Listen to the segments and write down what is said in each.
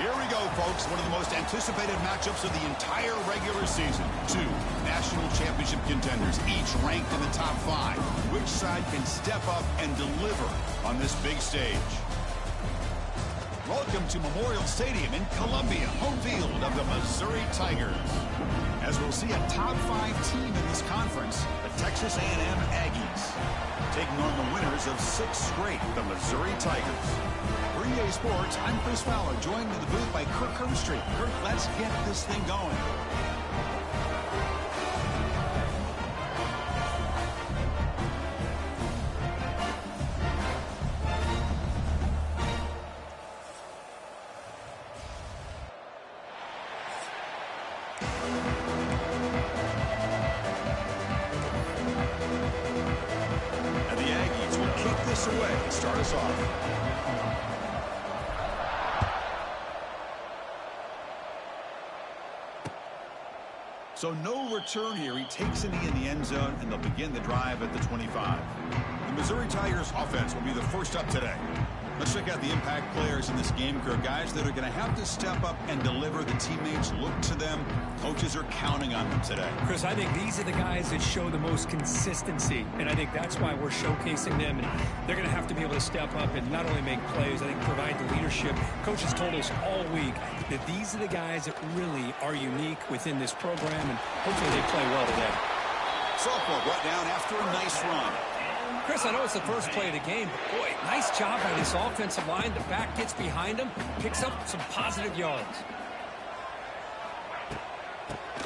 Here we go, folks. One of the most anticipated matchups of the entire regular season. Two national championship contenders, each ranked in the top 5. Which side can step up and deliver on this big stage? Welcome to Memorial Stadium in Columbia, home field of the Missouri Tigers. As we'll see a top 5 team in this conference, the Texas A&M Aggies, taking on the winners of 6 straight, the Missouri Tigers. For EA Sports, I'm Chris Fowler, joined in the booth by Kirk Herbstreit. Kirk, let's get this thing going. Away to start us off. So no return here. He takes it in the end zone, and they'll begin the drive at the 25. The Missouri Tigers offense will be the first up today. Let's check out the impact players in this game, Kirk. Guys that are going to have to step up and deliver. The teammates look to them. Coaches are counting on them today. Chris, I think these are the guys that show the most consistency, and I think that's why we're showcasing them. And they're going to have to be able to step up and not only make plays, I think provide the leadership. Coaches told us all week that these are the guys that really are unique within this program, and hopefully they play well today. Sophomore brought down after a nice run. Chris, I know it's the first play of the game, but boy, nice job by this offensive line. The back gets behind him, picks up some positive yards.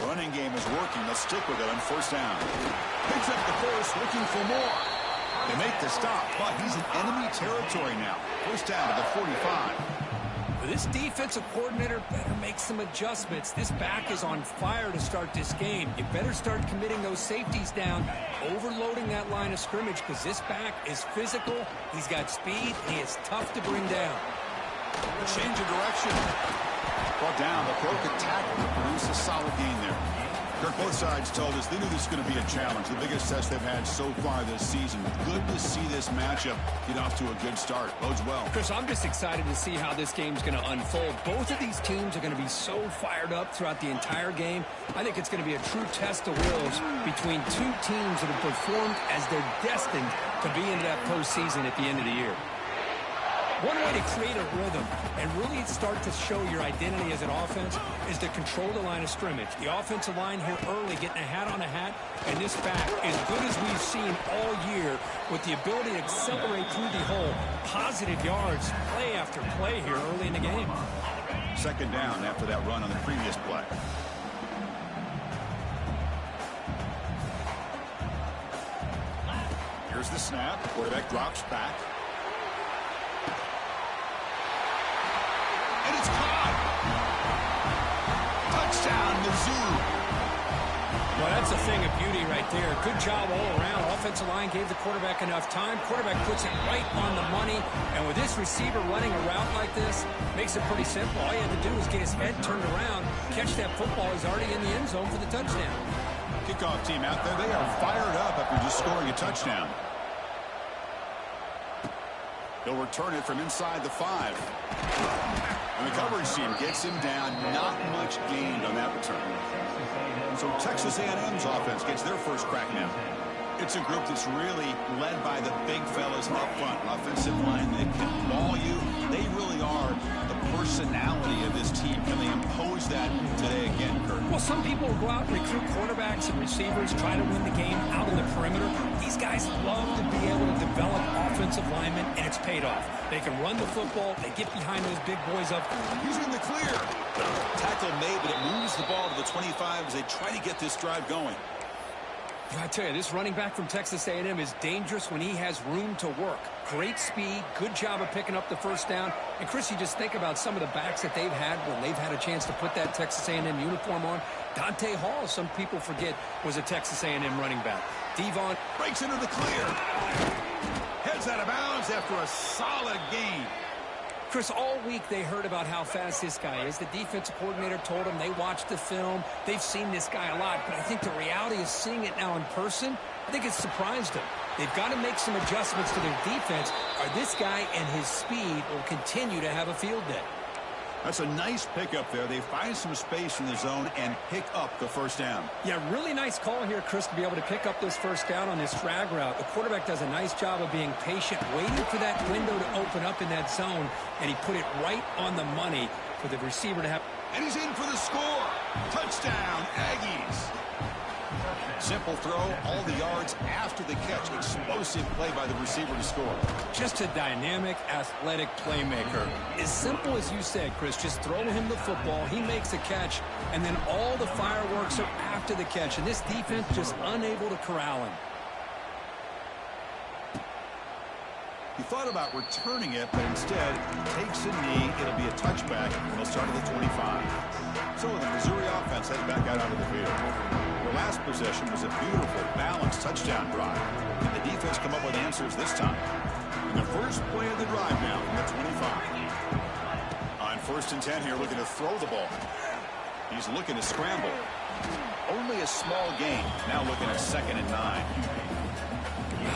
Running game is working. They'll stick with it on first down. Picks up the first, looking for more. They make the stop, but he's in enemy territory now. First down to the 45. This defensive coordinator better make some adjustments. This back is on fire to start this game. You better start committing those safeties down, overloading that line of scrimmage, because this back is physical, he's got speed, and he is tough to bring down. A change of direction. Brought down, the broken tackle to produce a solid gain there. Kirk, both sides told us they knew this was going to be a challenge, the biggest test they've had so far this season. Good to see this matchup get off to a good start. Bodes well. Chris, I'm just excited to see how this game's going to unfold. Both of these teams are going to be so fired up throughout the entire game. I think it's going to be a true test of wills between two teams that have performed as they're destined to be into that postseason at the end of the year. One way to create a rhythm and really start to show your identity as an offense is to control the line of scrimmage. The offensive line here early getting a hat on a hat, and this back, as good as we've seen all year, with the ability to accelerate through the hole, positive yards, play after play here early in the game. Second down after that run on the previous play. Here's the snap. Quarterback drops back. And it's caught. Touchdown, Mizzou. Well, that's a thing of beauty right there. Good job all around. Offensive line gave the quarterback enough time. Quarterback puts it right on the money. And with this receiver running a route like this, makes it pretty simple. All you had to do was get his head turned around, catch that football. He's already in the end zone for the touchdown. Kickoff team out there. They are fired up after just scoring a touchdown. He'll return it from inside the 5. And the coverage team gets him down. Not much gained on that return. So Texas A&M's offense gets their first crack now. It's a group that's really led by the big fellas up front. Offensive line, they can ball you. They really are the personality of this team. Can they impose that today again, Kirk? Well, some people will go out and recruit quarterbacks and receivers, try to win the game out on the perimeter. These guys love to be able to develop offensive linemen, and it's paid off. They can run the football. They get behind those big boys up. He's in the clear. Tackle made, but it moves the ball to the 25 as they try to get this drive going. I tell you, this running back from Texas A&M is dangerous when he has room to work. Great speed, good job of picking up the first down. And, Chris, you just think about some of the backs that they've had when they've had a chance to put that Texas A&M uniform on. Dante Hall, some people forget, was a Texas A&M running back. Devon breaks into the clear. Heads out of bounds after a solid gain. Chris, all week they heard about how fast this guy is. The defensive coordinator told them they watched the film. They've seen this guy a lot, but I think the reality is seeing it now in person, I think it's surprised them. They've got to make some adjustments to their defense, or this guy and his speed will continue to have a field day. That's a nice pickup there. They find some space in the zone and pick up the first down. Yeah, really nice call here, Chris, to be able to pick up this first down on this drag route. The quarterback does a nice job of being patient, waiting for that window to open up in that zone, and he put it right on the money for the receiver to have. And he's in for the score. Touchdown, Aggies. Simple throw, all the yards after the catch. Explosive play by the receiver to score. Just a dynamic, athletic playmaker. As simple as you said, Chris, just throw him the football, he makes a catch, and then all the fireworks are after the catch, and this defense just unable to corral him. He thought about returning it, but instead takes a knee. It'll be a touchback, and they'll start at the 25. So the Missouri offense heads back out onto the field. Their last possession was a beautiful, balanced touchdown drive. And the defense come up with answers this time. And the first play of the drive now from the 25. On 1st and 10 here, looking to throw the ball. He's looking to scramble. Only a small gain. Now looking at 2nd and 9.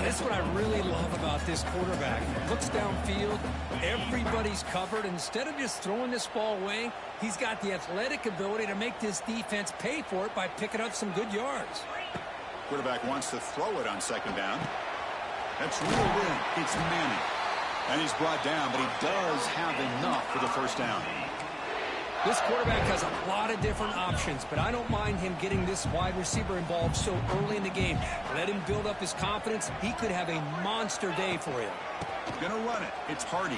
That's what I really love about this quarterback. Looks downfield, everybody's covered. Instead of just throwing this ball away, he's got the athletic ability to make this defense pay for it by picking up some good yards. Quarterback wants to throw it on 2nd down. That's reeled in. It's Manning. And he's brought down, but he does have enough for the first down. This quarterback has a lot of different options, but I don't mind him getting this wide receiver involved so early in the game. Let him build up his confidence. He could have a monster day for him. Gonna run it. It's Hardy.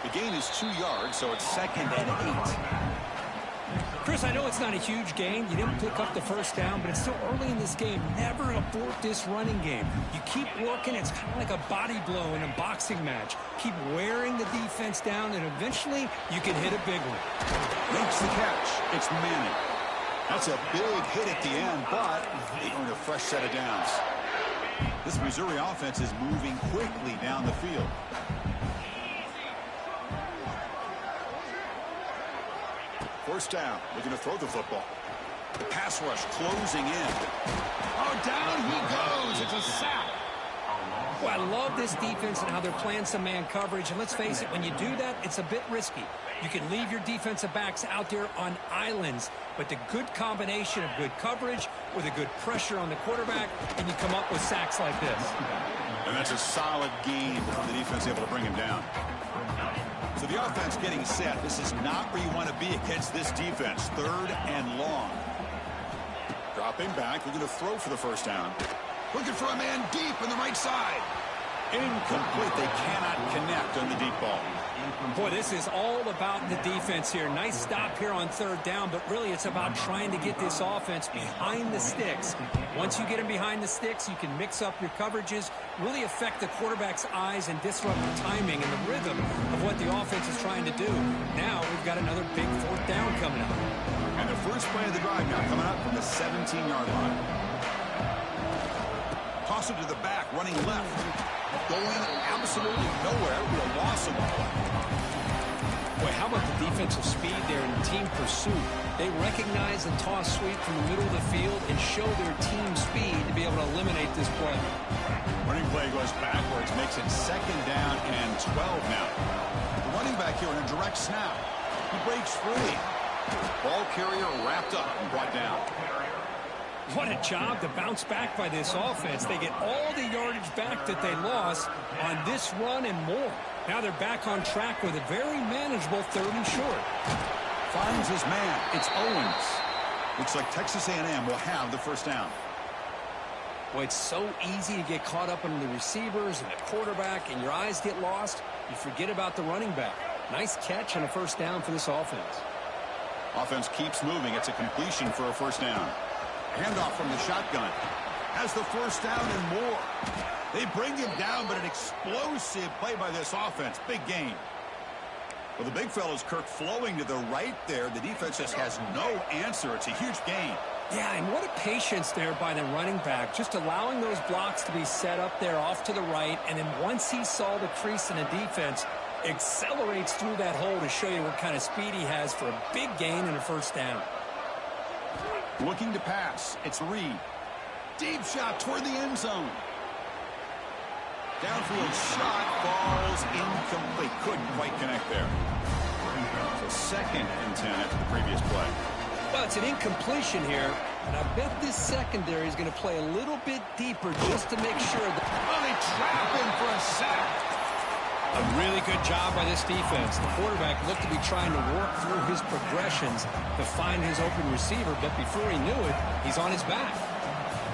The gain is 2 yards, so it's 2nd and 8. Chris, I know it's not a huge gain. You didn't pick up the first down, but it's still early in this game. Never abort this running game. You keep working. It's kind of like a body blow in a boxing match. Keep wearing the defense down, and eventually you can hit a big one. Makes the catch. It's Manning. That's a big hit at the end, but they earn a fresh set of downs. This Missouri offense is moving quickly down the field. First down, looking to throw the football. The pass rush closing in. Oh, down he goes. It's a sack. Well, I love this defense and how they're playing some man coverage. And let's face it, when you do that, it's a bit risky. You can leave your defensive backs out there on islands, but the good combination of good coverage with a good pressure on the quarterback, and you come up with sacks like this. And that's a solid gain before the defense able to bring him down. So the offense getting set. This is not where you want to be against this defense. 3rd and long. Dropping back, looking to throw for the first down. Looking for a man deep on the right side. Incomplete. They cannot connect on the deep ball. Boy, this is all about the defense here. Nice stop here on 3rd down, but really it's about trying to get this offense behind the sticks. Once you get them behind the sticks, you can mix up your coverages, really affect the quarterback's eyes and disrupt the timing and the rhythm of what the offense is trying to do. Now we've got another big 4th down coming up. And the first play of the drive now coming up from the 17-yard line. Toss it to the back, running left. Going absolutely nowhere with a loss of the play. Boy, how about the defensive speed there in team pursuit? They recognize and toss sweep from the middle of the field and show their team speed to be able to eliminate this play. Running play goes backwards, makes it 2nd down and 12 now. The running back here in a direct snap. He breaks free. Ball carrier wrapped up and brought down. What a job to bounce back by this offense. They get all the yardage back that they lost on this run and more. Now they're back on track with a very manageable 3rd and short. Finds his man. It's Owens. Looks like Texas A&M will have the first down. Boy, it's so easy to get caught up in the receivers and the quarterback, and your eyes get lost. You forget about the running back. Nice catch and a first down for this offense. Offense keeps moving. It's a completion for a first down. Handoff from the shotgun. Has the first down and more. They bring him down, but an explosive play by this offense. Big gain. Well, the big fella's Kirk flowing to the right there. The defense just has no answer. It's a huge gain. Yeah, and what a patience there by the running back. Just allowing those blocks to be set up there off to the right. And then once he saw the crease in the defense, accelerates through that hole to show you what kind of speed he has for a big gain and a first down. Looking to pass. It's Reed. Deep shot toward the end zone. Downfield shot falls incomplete. Couldn't quite connect there. So 2nd and 10 after the previous play. Well, it's an incompletion here, and I bet this secondary is going to play a little bit deeper just to make sure that... Oh, they trap him for a sack. A really good job by this defense. The quarterback looked to be trying to work through his progressions to find his open receiver, but before he knew it, he's on his back.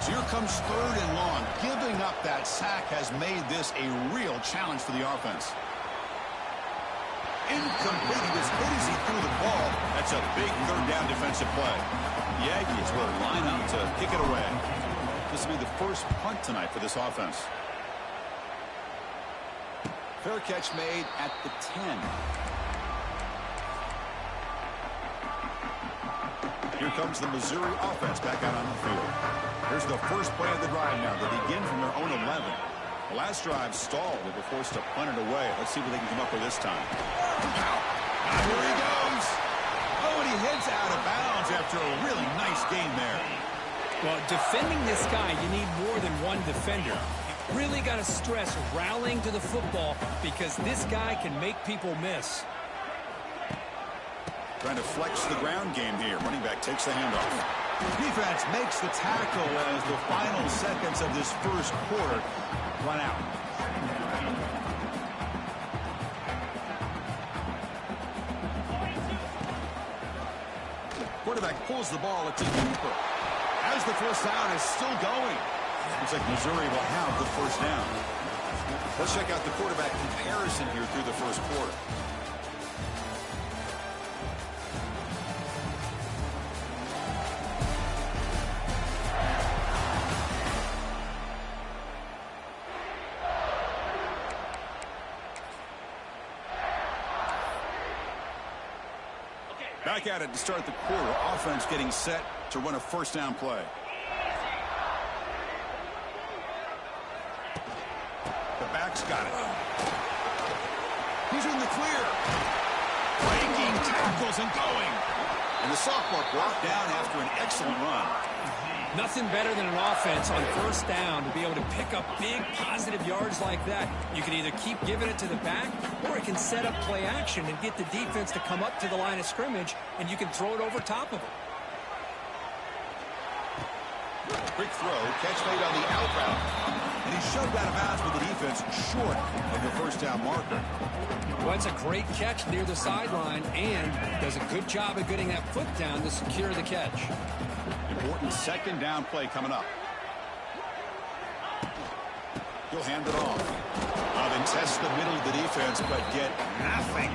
So here comes 3rd and long. Giving up that sack has made this a real challenge for the offense. Incomplete. He was hit as he threw the ball. That's a big 3rd down defensive play. The Aggies will line up to kick it away. This will be the first punt tonight for this offense. Fair catch made at the 10. Here comes the Missouri offense back out on the field. Here's the first play of the drive now. They begin from their own 11. The last drive stalled. They were forced to punt it away. Let's see what they can come up with this time. And here he goes. Oh, and he heads out of bounds after a really nice game there. Well, defending this guy, you need more than one defender. Really got to stress rallying to the football because this guy can make people miss. Trying to flex the ground game here. Running back takes the handoff. Defense makes the tackle as the final seconds of this first quarter run out. Quarterback pulls the ball. It's a keeper. As the first down is still going. Looks like Missouri will have the first down. Let's check out the quarterback comparison here through the first quarter. Back at it to start the quarter. Offense getting set to run a first down play. The back's got it. He's in the clear. Breaking tackles and going. And the sophomore brought down after an excellent run. Nothing better than an offense on first down to be able to pick up big positive yards like that. You can either keep giving it to the back or it can set up play action and get the defense to come up to the line of scrimmage and you can throw it over top of them. Quick throw, catch made on the out route. And he shoved out of bounds with the defense short of the first down marker. Well, it's a great catch near the sideline and does a good job of getting that foot down to secure the catch. Important second down play coming up. He'll hand it off. They test the middle of the defense, but get nothing.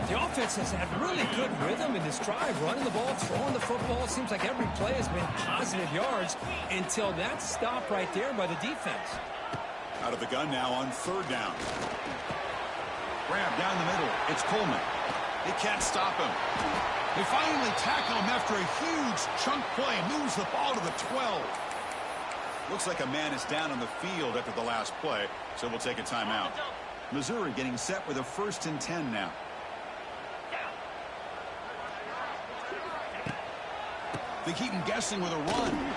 The offense has had really good rhythm in this drive, running the ball, throwing the football. It seems like every play has been positive yards until that stop right there by the defense. Out of the gun now on third down. Grab down the middle. It's Coleman. They can't stop him. They finally tackle him after a huge chunk play. Moves the ball to the 12. Looks like a man is down on the field after the last play, so we'll take a timeout. Missouri getting set with a 1st and 10 now. They keep him guessing with a run.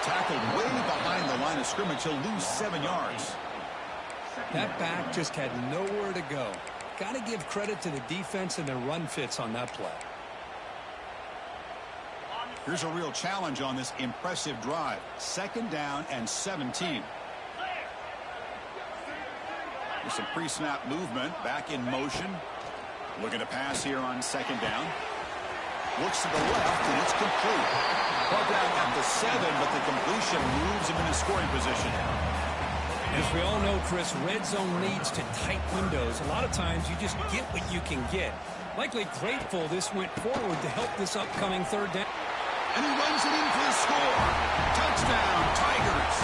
Tackled way behind the line of scrimmage. He'll lose 7 yards. That back just had nowhere to go. Got to give credit to the defense and their run fits on that play. Here's a real challenge on this impressive drive. 2nd down and 17. With some pre-snap movement, back in motion. Looking to pass here on 2nd down. Looks to the left, and it's complete. Brought down at the 7, but the completion moves him into scoring position. As we all know, Chris, red zone leads to tight windows. A lot of times you just get what you can get. Likely grateful this went forward to help this upcoming 3rd down. And he runs it in for the score. Touchdown, Tigers.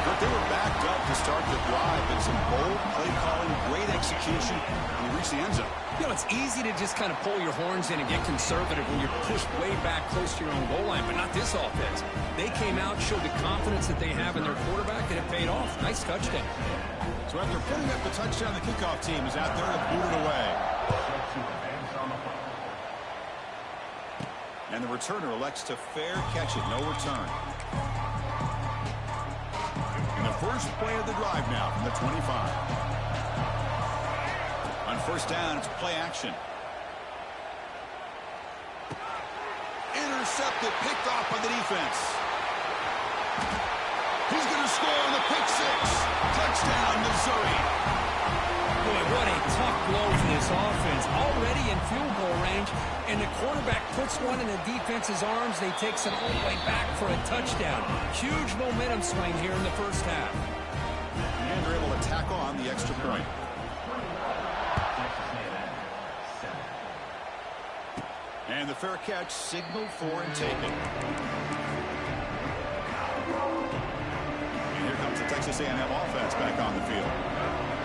But they were backed up to start the drive, and some bold play calling, great execution, and we reach the end zone. You know, it's easy to just kind of pull your horns in and get conservative when you're pushed way back close to your own goal line, but not this offense. They came out, showed the confidence that they have in their quarterback, and it paid off. Nice touchdown. So after putting up the touchdown, the kickoff team is out there to boot it away. And the returner elects to fair catch it, no return. And the first play of the drive now from the 25. On On first down, it's play action. Intercepted, picked off by the defense. He's going to score on the pick six. Touchdown, Missouri. Boy, what a tough blow for this offense. Already in field goal range, and the quarterback puts one in the defense's arms. They takes it all the way back for a touchdown. Huge momentum swing here in the first half. And they're able to tackle on the extra point. And the fair catch signaled for and taken. And here comes the Texas A&M offense back on the field.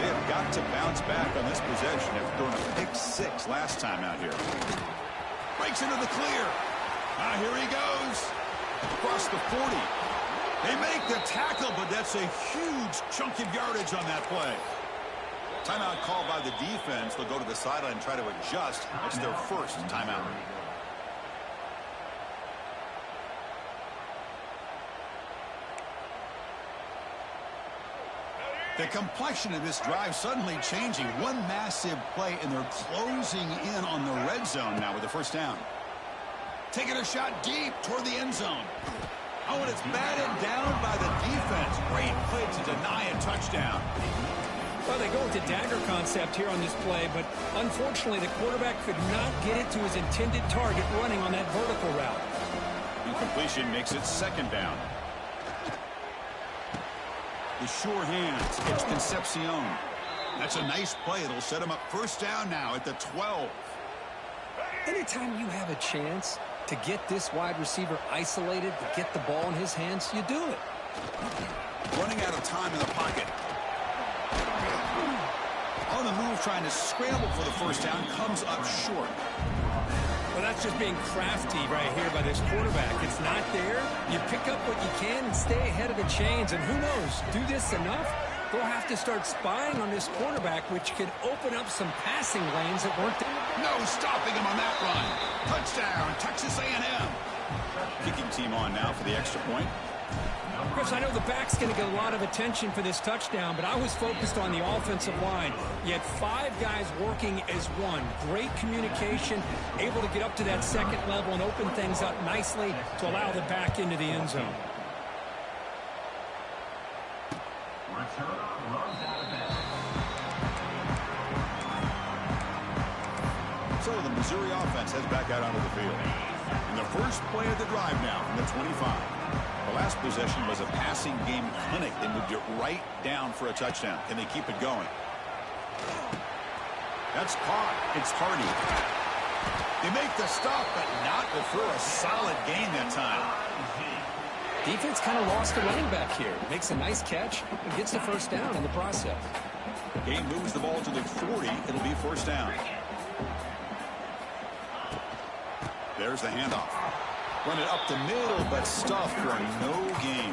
They have got to bounce back on this possession after throwing a pick six last time out here. Breaks into the clear. Here he goes. Across the 40. They make the tackle, but that's a huge chunk of yardage on that play. Timeout called by the defense. They'll go to the sideline and try to adjust. That's their first timeout. The complexion of this drive suddenly changing. One massive play, and they're closing in on the red zone now with the first down. Taking a shot deep toward the end zone. Oh, and it's batted down by the defense. Great play to deny a touchdown. Well, they go with the dagger concept here on this play, but unfortunately the quarterback could not get it to his intended target running on that vertical route. Incompletion makes it second down. The sure hands. It's Concepcion. That's a nice play. It'll set him up first down now at the 12. Anytime you have a chance to get this wide receiver isolated, to get the ball in his hands, you do it. Running out of time in the pocket. On the move, trying to scramble for the first down, comes up short. Well, that's just being crafty right here by this quarterback. It's not there. You pick up what you can and stay ahead of the chains. And who knows, do this enough, they'll have to start spying on this quarterback, which could open up some passing lanes that weren't there. No stopping him on that run. Touchdown, Texas A&M. Kicking team on now for the extra point. Chris, I know the back's going to get a lot of attention for this touchdown, but I was focused on the offensive line. You had 5 guys working as one. Great communication, able to get up to that second level and open things up nicely to allow the back into the end zone. So the Missouri offense heads back out onto the field. And the first play of the drive now from the 25. The last possession was a passing game clinic. They moved it right down for a touchdown. Can they keep it going? That's caught. It's Hardy. They make the stop, but not before a solid gain that time. Defense kind of lost the running back here. Makes a nice catch and gets the first down in the process. Game moves the ball to the 40. It'll be first down. There's the handoff. Run it up the middle, but stuffed for no gain.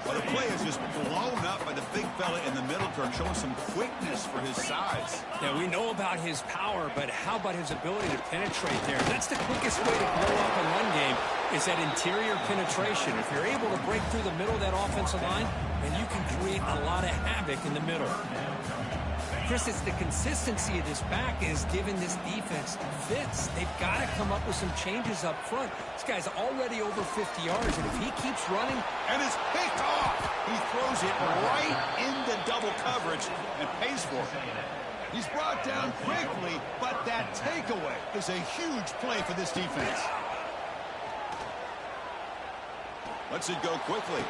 Well, the play is just blown up by the big fella in the middle, showing some quickness for his size. Yeah, we know about his power, but how about his ability to penetrate there? That's the quickest way to blow up a run game, is that interior penetration. If you're able to break through the middle of that offensive line, then you can create a lot of havoc in the middle. Chris, it's the consistency of this back is giving this defense fits. They've got to come up with some changes up front. This guy's already over 50 yards, and if he keeps running... And it's picked off! He throws it right into double coverage and pays for it. He's brought down quickly, but that takeaway is a huge play for this defense. Lets it go quickly.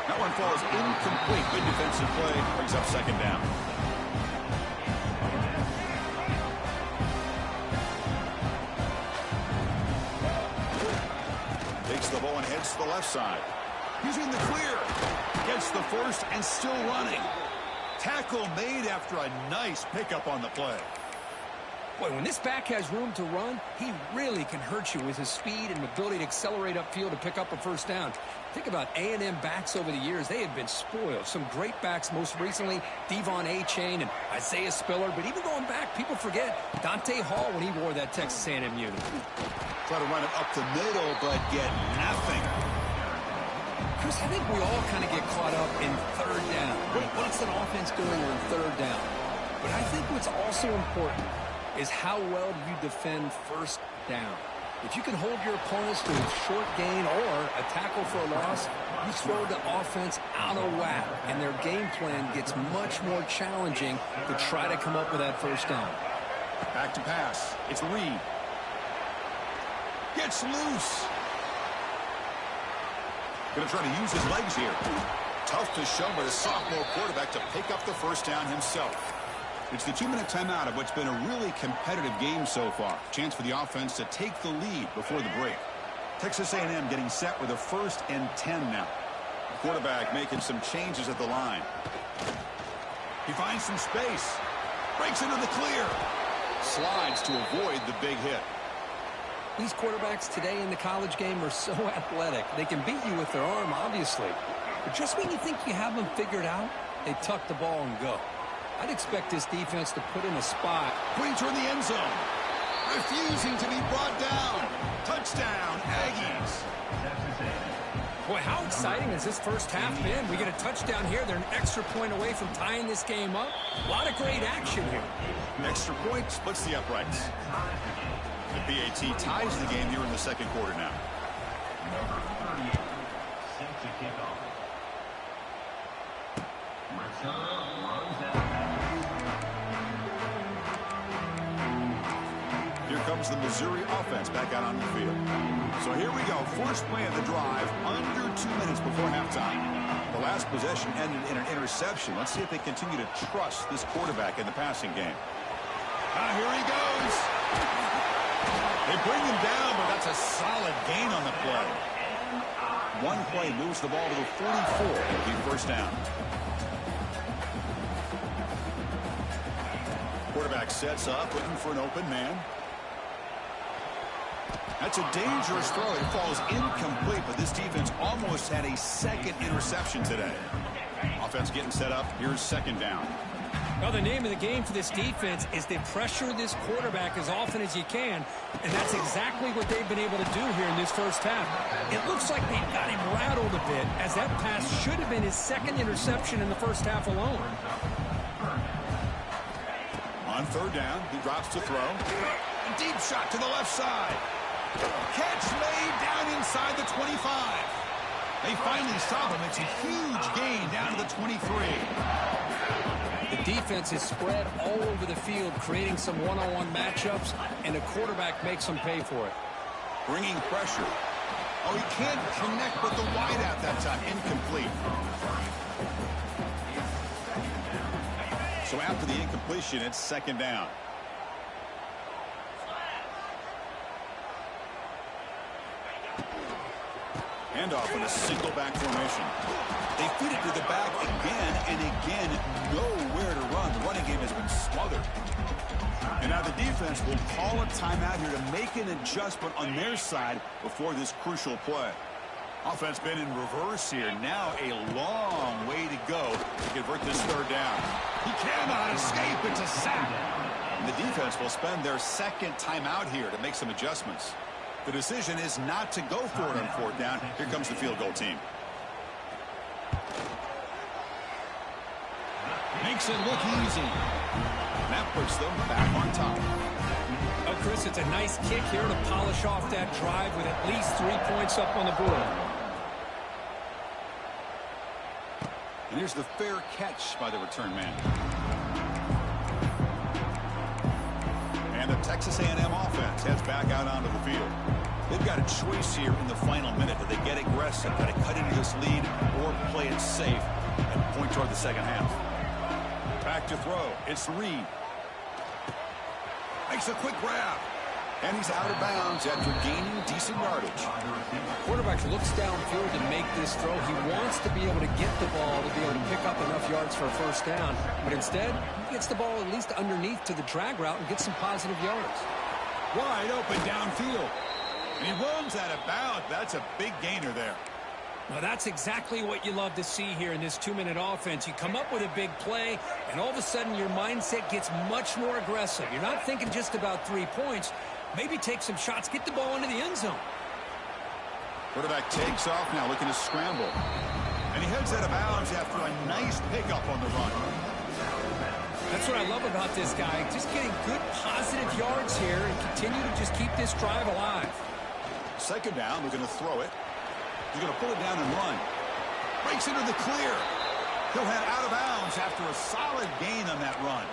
That one falls incomplete. Good defensive play. Brings up second down. Takes the ball and heads to the left side. He's in the clear. Gets the first and still running. Tackle made after a nice pickup on the play. Boy, when this back has room to run, he really can hurt you with his speed and ability to accelerate upfield to pick up a first down. Think about A&M backs over the years. They have been spoiled. Some great backs, most recently Devon Achane and Isaiah Spiller. But even going back, people forget Dante Hall when he wore that Texas A&M unit. Try to run it up the middle, but get nothing. Chris, I think we all kind of get caught up in third down. What's an offense doing on third down? But I think what's also important is how well do you defend first down. If you can hold your opponents to a short gain or a tackle for a loss, you throw the offense out of whack, and their game plan gets much more challenging to try to come up with that first down. Back to pass. It's Reed. Gets loose. Going to try to use his legs here. Tough to show by the sophomore quarterback to pick up the first down himself. It's the 2-minute timeout of what's been a really competitive game so far. Chance for the offense to take the lead before the break. Texas A&M getting set with a 1st and 10 now. The quarterback making some changes at the line. He finds some space. Breaks into the clear. Slides to avoid the big hit. These quarterbacks today in the college game are so athletic. They can beat you with their arm, obviously. But just when you think you have them figured out, they tuck the ball and go. I'd expect this defense to put in a spot. Brings her in the end zone. Refusing to be brought down. Touchdown, Aggies. Boy, how exciting has this first half been? We get a touchdown here. They're an extra point away from tying this game up. A lot of great action here. Extra point splits the uprights. The PAT ties the game here in the second quarter now. Here comes the Missouri offense back out on the field. So here we go. First play of the drive, under 2 minutes before halftime. The last possession ended in an interception. Let's see if they continue to trust this quarterback in the passing game. Here he goes. They bring him down, but that's a solid gain on the play. One play moves the ball to the 44. It'll be first down. Quarterback sets up, looking for an open man. That's a dangerous throw. It falls incomplete, but this defense almost had a second interception today. Offense getting set up. Here's second down. Well, the name of the game for this defense is to pressure this quarterback as often as you can, and that's exactly what they've been able to do here in this first half. It looks like they've got him rattled a bit, as that pass should have been his second interception in the first half alone. On third down, he drops to throw. A deep shot to the left side. Catch made down inside the 25. They finally stop him. It's a huge gain down to the 23. The defense is spread all over the field, creating some one-on-one matchups, and the quarterback makes them pay for it. Bringing pressure. Oh, he can't connect with the wideout that time. Incomplete. So after the incompletion, it's second down. Handoff in a single back formation. They feed it to the back again and again. Nowhere to run. The running game has been smothered. And now the defense will call a timeout here to make an adjustment on their side before this crucial play. Offense been in reverse here. Now a long way to go to convert this third down. He cannot escape. It's a sack. And the defense will spend their second timeout here to make some adjustments. The decision is not to go for it on fourth down. Here comes the field goal team. Makes it look easy. That puts them back on top. Oh, Chris, it's a nice kick here to polish off that drive with at least 3 points up on the board. And here's the fair catch by the return man. And the Texas A&M offense heads back out onto the field. They've got a choice here in the final minute. Do they get aggressive, try to cut into this lead, or play it safe and point toward the second half? Back to throw. It's Reed. Makes a quick grab. And he's out of bounds after gaining decent yardage. Quarterback looks downfield to make this throw. He wants to be able to get the ball to be able to pick up enough yards for a first down. But instead, he gets the ball at least underneath to the drag route and gets some positive yards. Wide open downfield. And he runs out of bounds. That's a big gainer there. Well, that's exactly what you love to see here in this 2-minute offense. You come up with a big play, and all of a sudden your mindset gets much more aggressive. You're not thinking just about 3 points. Maybe take some shots, get the ball into the end zone. Quarterback takes off now, looking to scramble. And he heads out of bounds after a nice pickup on the run. That's what I love about this guy. Just getting good positive yards here and continue to just keep this drive alive. Second down, they're going to throw it. He's going to pull it down and run. Breaks into the clear. He'll head out of bounds after a solid gain on that run.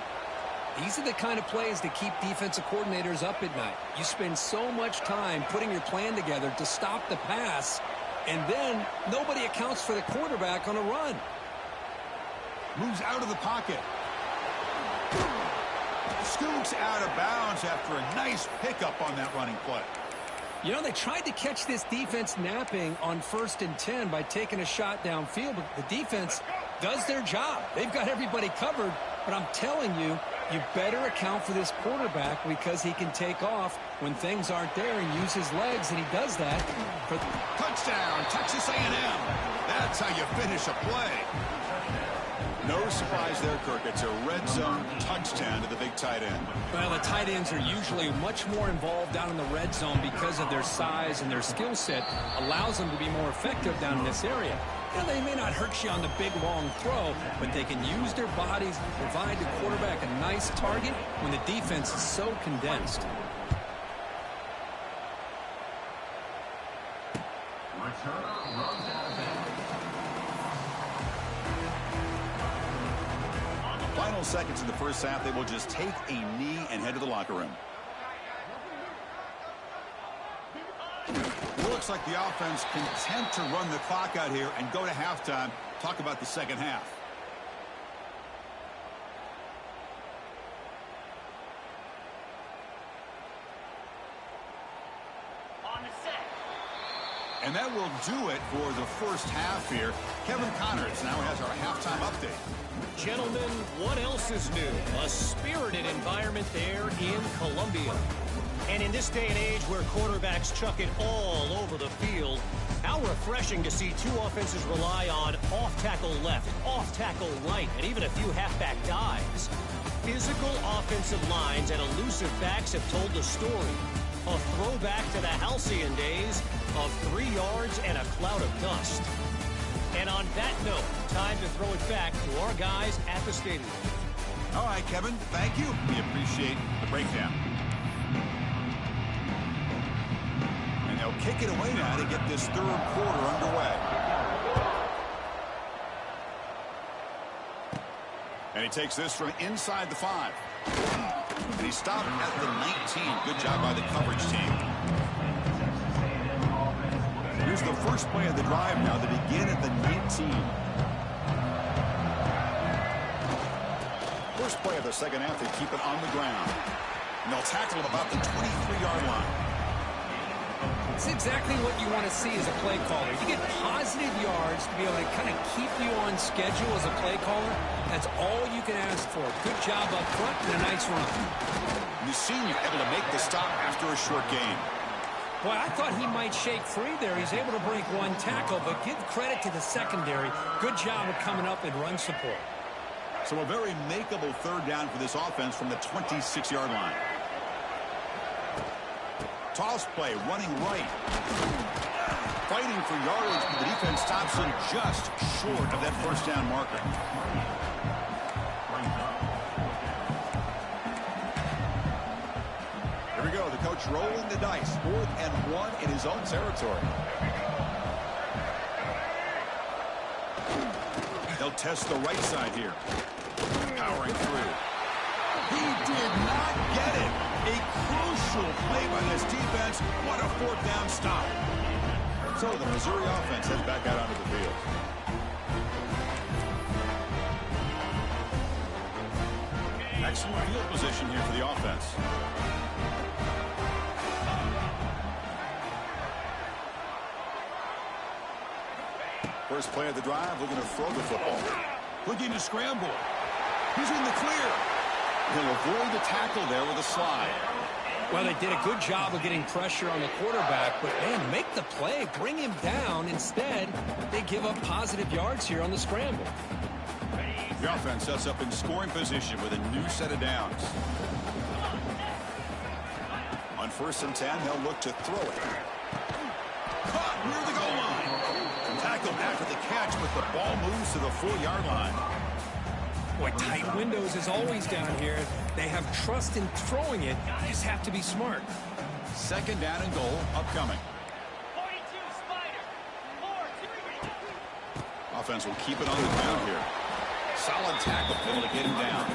These are the kind of plays that keep defensive coordinators up at night. You spend so much time putting your plan together to stop the pass, and then nobody accounts for the quarterback on a run. Moves out of the pocket. Scoots out of bounds after a nice pickup on that running play. You know, they tried to catch this defense napping on 1st and 10 by taking a shot downfield, but the defense does their job. They've got everybody covered, but I'm telling you, you better account for this quarterback because he can take off when things aren't there and use his legs, and he does that. Touchdown, Texas A&M. That's how you finish a play. No surprise there, Kirk. It's a red zone touchdown to the big tight end. Well, the tight ends are usually much more involved down in the red zone because of their size and their skill set allows them to be more effective down in this area. You know, they may not hurt you on the big, long throw, but they can use their bodies to provide the quarterback a nice target when the defense is so condensed. Final seconds in the first half, they will just take a knee and head to the locker room. Looks like the offense content to run the clock out here and go to halftime. Talk about the second half. On the set. And that will do it for the first half here. Kevin Connors now has our halftime update. Gentlemen, what else is new? A spirited environment there in Columbia. And in this day and age where quarterbacks chuck it all over the field, how refreshing to see two offenses rely on off-tackle left, off-tackle right, and even a few halfback dives. Physical offensive lines and elusive backs have told the story. A throwback to the halcyon days of 3 yards and a cloud of dust. And on that note, time to throw it back to our guys at the stadium. All right, Kevin, thank you. We appreciate the breakdown. And they'll kick it away now to get this third quarter underway. And he takes this from inside the 5. And he stopped at the 19. Good job by the coverage team. Here's the first play of the drive now. They begin at the 19. First play of the second half, they keep it on the ground. And they'll tackle at about the 23-yard line. It's exactly what you want to see as a play caller. You get positive yards to be able to kind of keep you on schedule as a play caller. That's all you can ask for. Good job up front and a nice run. The senior able to make the stop after a short gain. Boy, I thought he might shake free there. He's able to break one tackle, but give credit to the secondary. Good job of coming up in run support. So a very makeable third down for this offense from the 26-yard line. Toss play, running right. Fighting for yardage, but the defense stops him just short of that first down marker. Here we go, the coach rolling the dice. 4th and 1 in his own territory. They'll test the right side here. Powering through. He did not get it. A crucial play by this defense. What a 4th down stop. So the Missouri offense heads back out onto the field. Excellent field position here for the offense. First play of the drive, looking to throw the football. Looking to scramble. He's in the clear. He'll avoid the tackle there with a slide. Well, they did a good job of getting pressure on the quarterback, but, man, make the play, bring him down. Instead, they give up positive yards here on the scramble. The offense sets up in scoring position with a new set of downs. On 1st and 10, they'll look to throw it. Caught near the goal line. Tackled after the catch, but the ball moves to the 4-yard line. Boy, tight windows as always down here. They have trust in throwing it. You just have to be smart. Second down and goal upcoming. 42 Spider. 4-2. Offense will keep it on the ground here. Solid tackle able to get him down.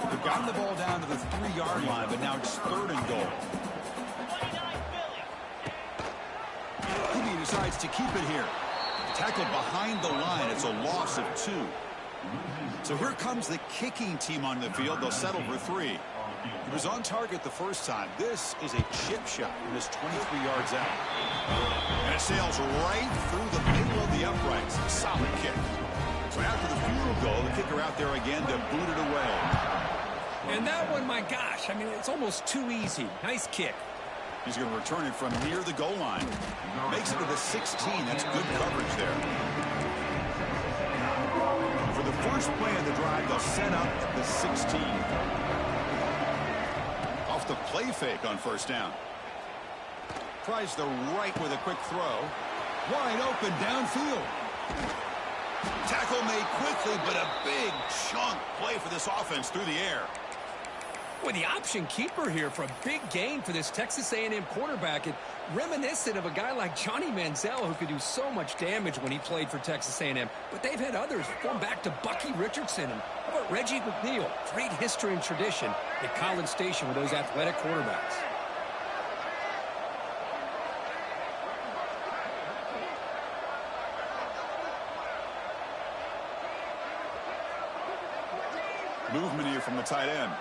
They've gotten the ball down to the 3-yard line, but now it's third and goal. 29 Billy. He decides to keep it here. Tackled behind the line. It's a loss of 2. So here comes the kicking team on the field. They'll settle for 3. He was on target the first time. This is a chip shot from his 23 yards out. And it sails right through the middle of the uprights. Solid kick. So after the field goal, the kicker out there again to boot it away. And that one, my gosh, I mean, it's almost too easy. Nice kick. He's going to return it from near the goal line. Makes it to the 16. That's good coverage there. For the first play of the drive, they'll set up at the 16. Off the play fake on first down. Tries the right with a quick throw. Wide open downfield. Tackle made quickly, but a big chunk play for this offense through the air. With the option keeper here for a big gain for this Texas A&M quarterback, and reminiscent of a guy like Johnny Manziel who could do so much damage when he played for Texas A&M. But they've had others going back to Bucky Richardson. And how about Reggie McNeil? Great history and tradition at College Station with those athletic quarterbacks. Movement here from the tight end.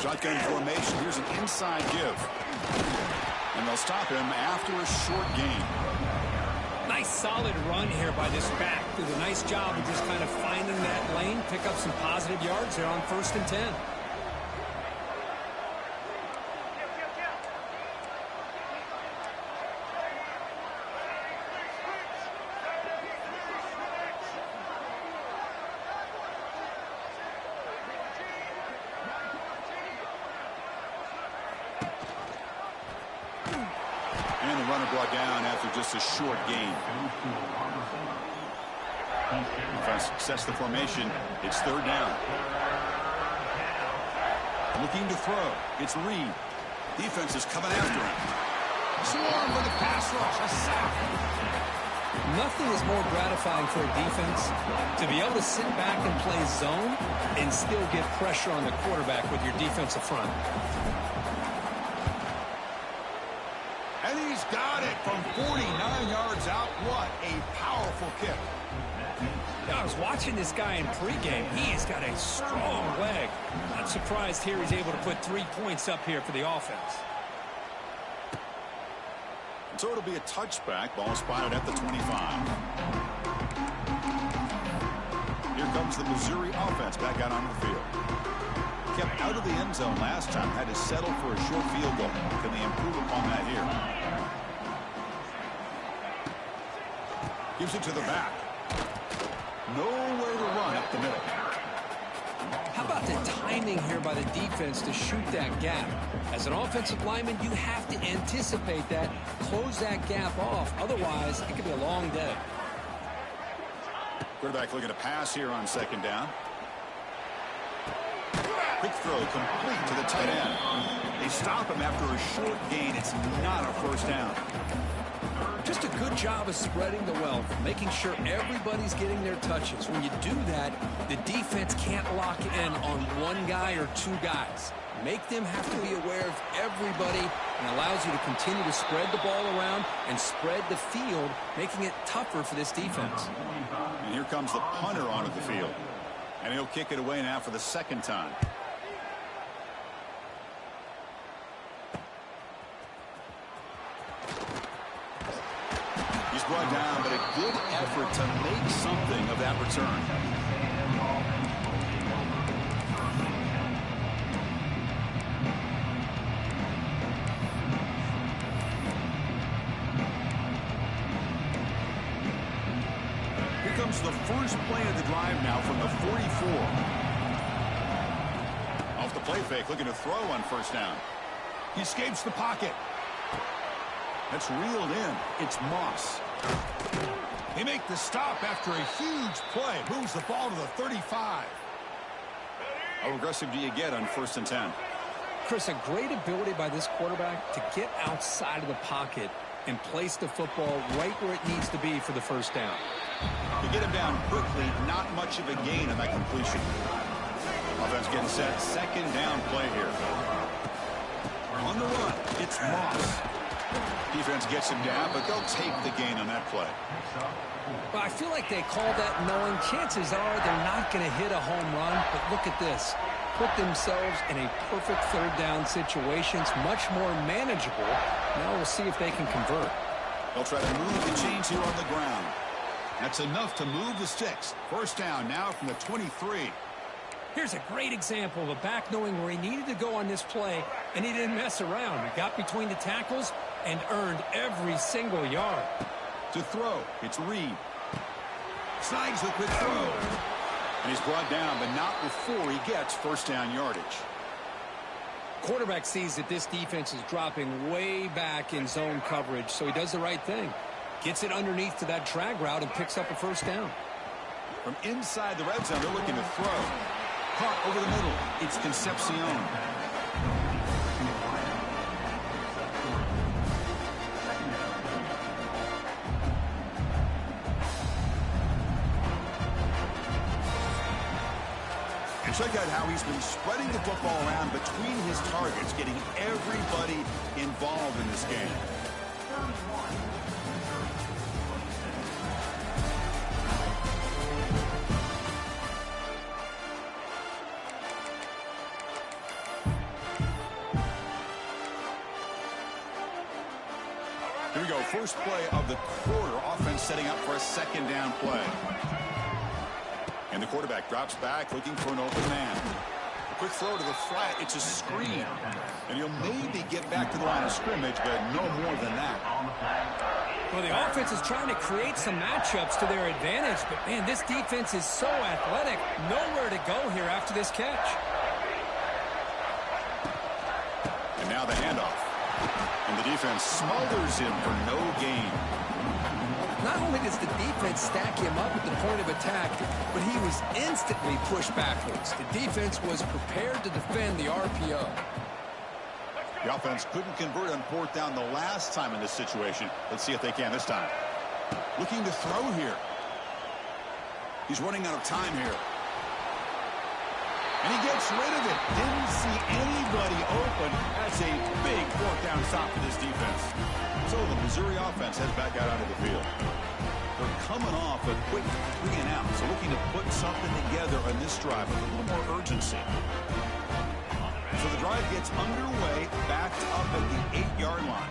Shotgun formation. Here's an inside give. And they'll stop him after a short gain. Nice solid run here by this back. Did a nice job of just kind of finding that lane, pick up some positive yards there on 1st and 10. And the runner brought down after just a short gain. Offense sets the formation. It's third down. Looking to throw. It's Reed. Defense is coming after him. Swarm with a pass rush. A sack. Nothing is more gratifying for a defense to be able to sit back and play zone and still get pressure on the quarterback with your defensive front. And he's got it from 49 yards out. What a powerful kick. I was watching this guy in pregame. He has got a strong leg. Not surprised here he's able to put 3 points up here for the offense. So it'll be a touchback. Ball spotted at the 25. Here comes the Missouri offense back out on the field. Kept out of the end zone last time. Had to settle for a short field goal. Can they improve upon that here? Gives it to the back. Nowhere to run up the middle. How about the timing here by the defense to shoot that gap? As an offensive lineman, you have to anticipate that, close that gap off. Otherwise, it could be a long day. Quarterback looking to pass here on second down. Quick throw complete to the tight end. They stop him after a short gain. It's not a first down. Just a good job of spreading the wealth, making sure everybody's getting their touches. When you do that, the defense can't lock in on one guy or 2 guys. Make them have to be aware of everybody and allows you to continue to spread the ball around and spread the field, making it tougher for this defense. And here comes the punter onto the field. And he'll kick it away now for the second time. He's brought down, but a good effort to make something of that return. Here comes the first play of the drive now from the 44. Off the play fake, looking to throw on first down. He escapes the pocket. That's reeled in. It's Moss. They make the stop after a huge play. Moves the ball to the 35. How aggressive do you get on 1st and 10? Chris, a great ability by this quarterback to get outside of the pocket and place the football right where it needs to be for the first down. To get him down quickly, not much of a gain on that completion. Offense getting set. 2nd down play here. On the run, it's Moss. Defense gets him down, but they'll take the gain on that play. Well, I feel like they call that knowing chances are they're not going to hit a home run, but look at this. Put themselves in a perfect 3rd down situation. It's much more manageable. Now we'll see if they can convert. They'll try to move the chains here on the ground. That's enough to move the sticks. 1st down now from the 23. Here's a great example of a back knowing where he needed to go on this play, and he didn't mess around. He got between the tackles and earned every single yard. To throw, it's Reed. Snags the quick throw. And he's brought down, but not before he gets 1st down yardage. Quarterback sees that this defense is dropping way back in zone coverage, so he does the right thing. Gets it underneath to that drag route and picks up a 1st down. From inside the red zone, they're looking to throw. Caught over the middle. It's Concepcion. And check out how he's been spreading the football around between his targets, getting everybody involved in this game. Here we go, first play of the quarter. Offense setting up for a 2nd down play. And the quarterback drops back, looking for an open man. A quick throw to the flat. It's a screen. And he'll maybe get back to the line of scrimmage, but no more than that. Well, the offense is trying to create some matchups to their advantage, but, man, this defense is so athletic. Nowhere to go here after this catch. And now the handoff. And the defense smothers him for no gain. Not only does the defense stack him up at the point of attack, but he was instantly pushed backwards. The defense was prepared to defend the RPO. The offense couldn't convert on 4th down the last time in this situation. Let's see if they can this time. Looking to throw here. He's running out of time here. And he gets rid of it. Didn't see anybody open. That's a big 4th down stop for this defense. So the Missouri offense heads back out onto the field. They're coming off a quick 3 and out. So looking to put something together on this drive with a little more urgency. So the drive gets underway, backed up at the 8-yard line.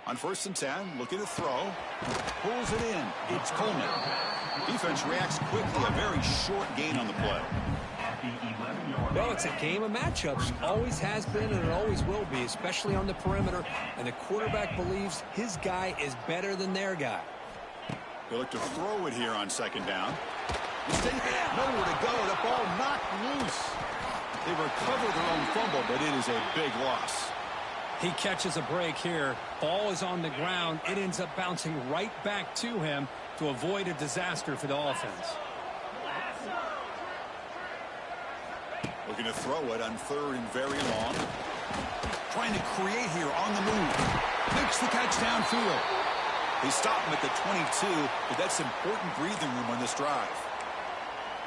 On 1st and 10, looking to throw. Pulls it in. It's Coleman. Defense reacts quickly. A very short gain on the play. Well, it's a game of matchups. Always has been and it always will be, especially on the perimeter. And the quarterback believes his guy is better than their guy. They look to throw it here on 2nd down. Nowhere to go. The ball knocked loose. They recover their own fumble, but it is a big loss. He catches a break here. Ball is on the ground. It ends up bouncing right back to him to avoid a disaster for the offense. Looking to throw it on 3rd and very long. Trying to create here on the move. Makes the catch downfield. They stop him at the 22, but that's important breathing room on this drive.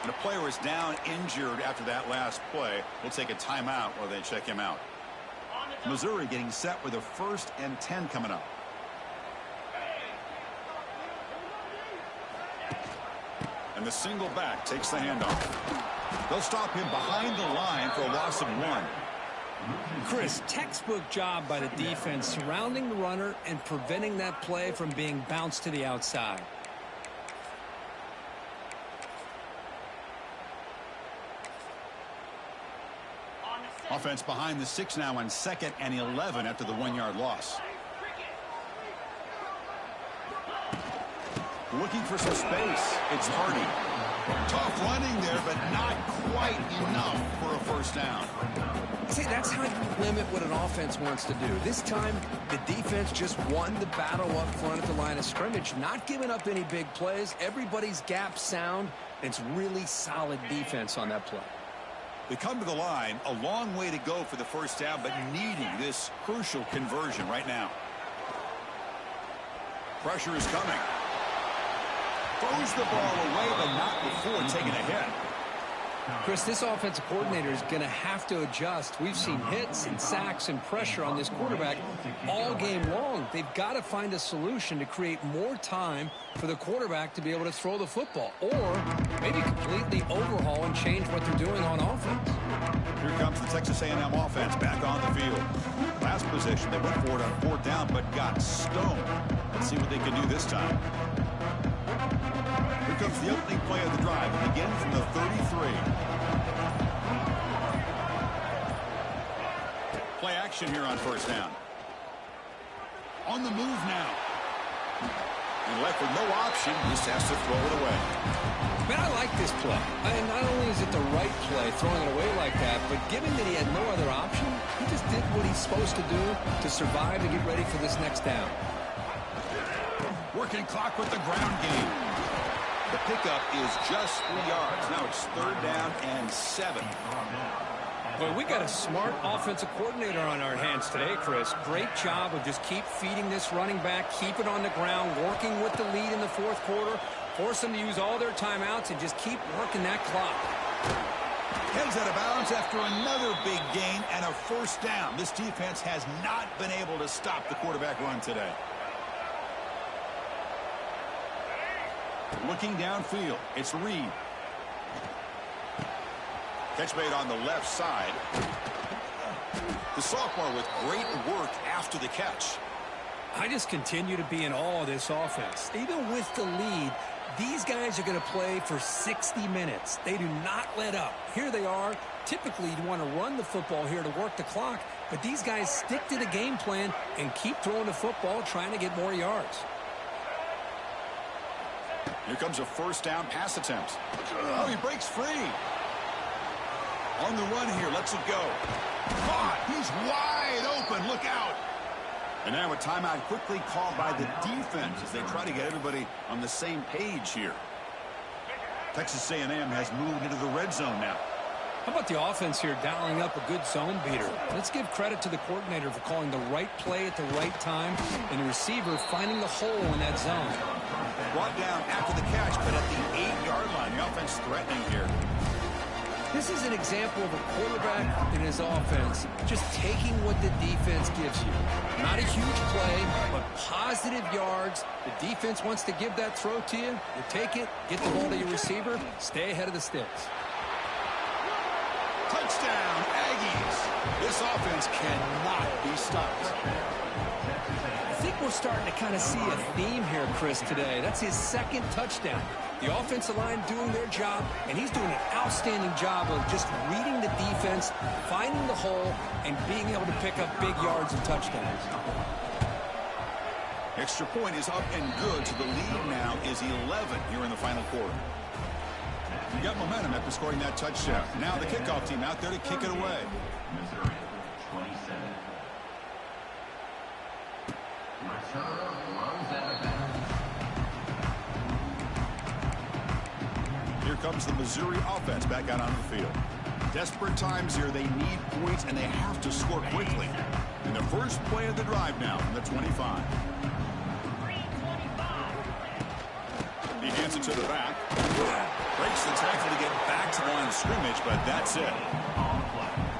And a player is down injured after that last play. We'll take a timeout while they check him out. Missouri getting set with a 1st and 10 coming up. And the single back takes the handoff. They'll stop him behind the line for a loss of 1. Chris, textbook job by the defense surrounding the runner and preventing that play from being bounced to the outside. Offense behind the 6 now on 2nd and 11 after the 1-yard loss. Looking for some space. It's Hardy. Tough running there, but not quite enough for a first down. See, that's how you limit what an offense wants to do. This time, the defense just won the battle up front at the line of scrimmage, not giving up any big plays. Everybody's gap sound. It's really solid defense on that play. They come to the line, a long way to go for the first down, but needing this crucial conversion right now. Pressure is coming. Throws the ball away, but not before taking a hit. Chris, this offensive coordinator is going to have to adjust. We've seen hits and sacks and pressure on this quarterback all game long. They've got to find a solution to create more time for the quarterback to be able to throw the football, or maybe completely overhaul and change what they're doing on offense. Here comes the Texas A&M offense back on the field. Last possession, they went for it on 4th down, but got stoned. Let's see what they can do this time. Here comes the opening play of the drive. It begins from the 33. Play action here on 1st down. On the move now. And left with no option, just has to throw it away. Man, I like this play. And not only is it the right play, throwing it away like that, but given that he had no other option, he just did what he's supposed to do to survive and get ready for this next down. Working clock with the ground game. The pickup is just 3 yards. Now it's 3rd down and 7. Well, we got a smart offensive coordinator on our hands today, Chris. Great job of just keep feeding this running back, keep it on the ground, working with the lead in the 4th quarter, force them to use all their timeouts, and just keep working that clock. Heads out of bounds after another big gain and a 1st down. This defense has not been able to stop the quarterback run today. Looking downfield, it's Reed. Catch made on the left side. The sophomore with great work after the catch. I just continue to be in awe of this offense. Even with the lead, these guys are going to play for 60 minutes. They do not let up. Here they are. Typically, you want to run the football here to work the clock, but these guys stick to the game plan and keep throwing the football, trying to get more yards. Here comes a 1st down pass attempt. Oh, he breaks free. On the run here, lets it go. Caught. He's wide open. Look out. And now a timeout quickly called by the defense as they try to get everybody on the same page here. Texas A&M has moved into the red zone now. How about the offense here dialing up a good zone beater? Let's give credit to the coordinator for calling the right play at the right time and the receiver finding the hole in that zone. Brought down after the catch, but at the 8-yard line, the offense threatening here. This is an example of a quarterback and his offense just taking what the defense gives you. Not a huge play, but positive yards. The defense wants to give that throw to you. You take it, get the ball to your receiver, stay ahead of the sticks. Touchdown, Aggies. This offense cannot be stopped. I think we're starting to kind of see a theme here, Chris, today. That's his 2nd touchdown. The offensive line doing their job, and he's doing an outstanding job of just reading the defense, finding the hole, and being able to pick up big yards and touchdowns. Extra point is up and good, so the lead now is 11 here in the final quarter. You got momentum after scoring that touchdown. Now the kickoff team out there to kick it away. Missouri, 27. Return runs out of bounds. Here comes the Missouri offense back out on the field. Desperate times here. They need points, and they have to score quickly. And the first play of the drive now from the 25. He hands it to the back. Breaks the tackle to get back to the line of scrimmage, but that's it.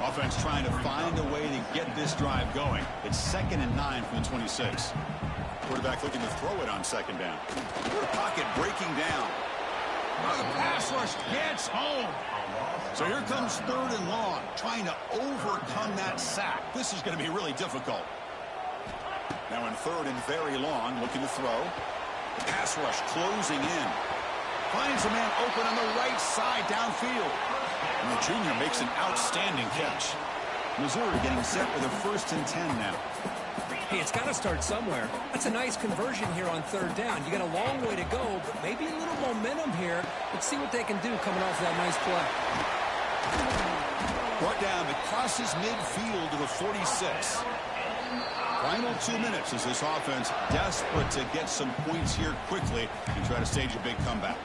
Offense trying to find a way to get this drive going. It's 2nd and 9 from the 26. Quarterback looking to throw it on 2nd down. The pocket breaking down. Oh, the pass rush gets home. So here comes 3rd and long, trying to overcome that sack. This is going to be really difficult. Now in 3rd and very long, looking to throw. The pass rush closing in. Finds a man open on the right side downfield. And the junior makes an outstanding catch. Missouri getting set with a 1st and 10 now. Hey, it's got to start somewhere. That's a nice conversion here on 3rd down. You got a long way to go, but maybe a little momentum here. Let's see what they can do coming off that nice play. Brought down, but crosses midfield to the 46. Final 2 minutes as this offense desperate to get some points here quickly and try to stage a big comeback.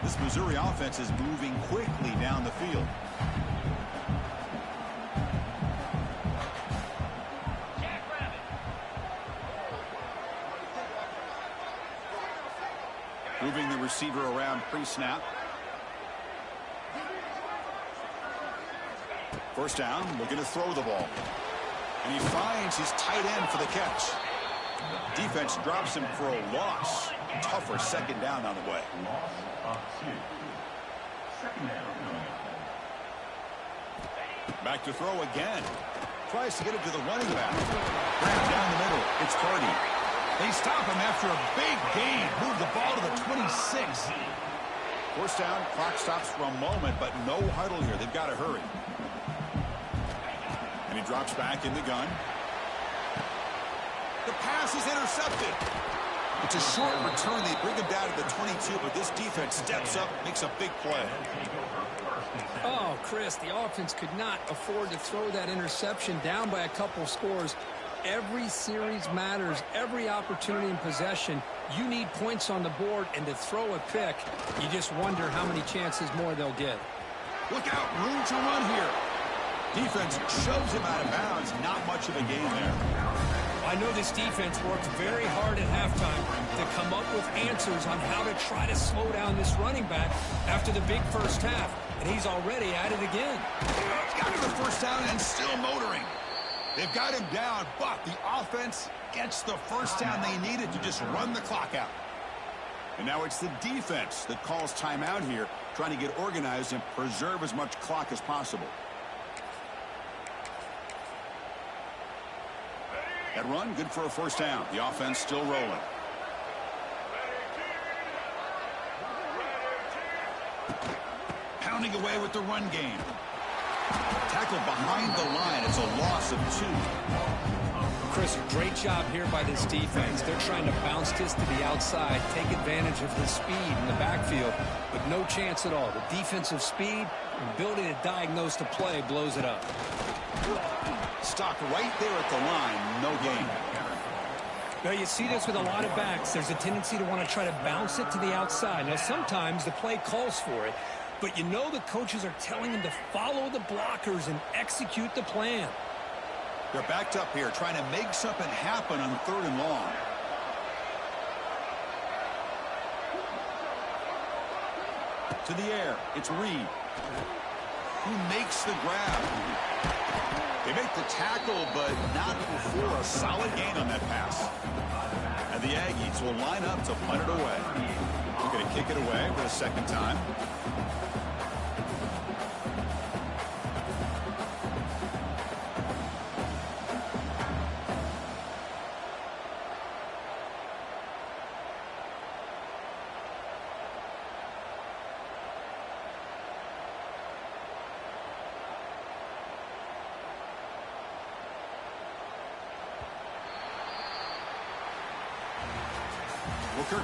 This Missouri offense is moving quickly down the field. Moving the receiver around pre-snap. 1st down, looking to throw the ball. And he finds his tight end for the catch. Defense drops him for a loss. Tougher 2nd down on the way. Loss of 2. 2nd down. Back to throw again. Tries to get it to the running back. Grab down the middle. It's Purdy. They stop him after a big gain. Move the ball to the 26. 1st down. Clock stops for a moment, but no huddle here. They've got to hurry. And he drops back in the gun. The pass is intercepted. It's a short return. They bring him down to the 22, but this defense steps up, makes a big play. Oh, Chris, the offense could not afford to throw that interception down by a couple scores. Every series matters. Every opportunity in possession. You need points on the board, and to throw a pick, you just wonder how many chances more they'll get. Look out, room to run here. Defense shoves him out of bounds. Not much of a gain there. I know this defense worked very hard at halftime to come up with answers on how to try to slow down this running back after the big 1st half, and he's already at it again. He's got to the 1st down and still motoring. They've got him down, but the offense gets the 1st down they needed to just run the clock out. And now it's the defense that calls timeout here, trying to get organized and preserve as much clock as possible. That run, good for a 1st down. The offense still rolling. Pounding away with the run game. Tackled behind the line. It's a loss of 2. Chris, great job here by this defense. They're trying to bounce this to the outside, take advantage of the speed in the backfield, but no chance at all. The defensive speed, ability to diagnose the play, blows it up. Stopped right there at the line. No gain. Now, you see this with a lot of backs. There's a tendency to want to try to bounce it to the outside. Now, sometimes the play calls for it, but you know the coaches are telling them to follow the blockers and execute the plan. They're backed up here, trying to make something happen on 3rd and long. To the air. It's Reed. Who makes the grab? They make the tackle, but not before a solid gain on that pass. And the Aggies will line up to punt it away. They're going to kick it away for the 2nd time. Booker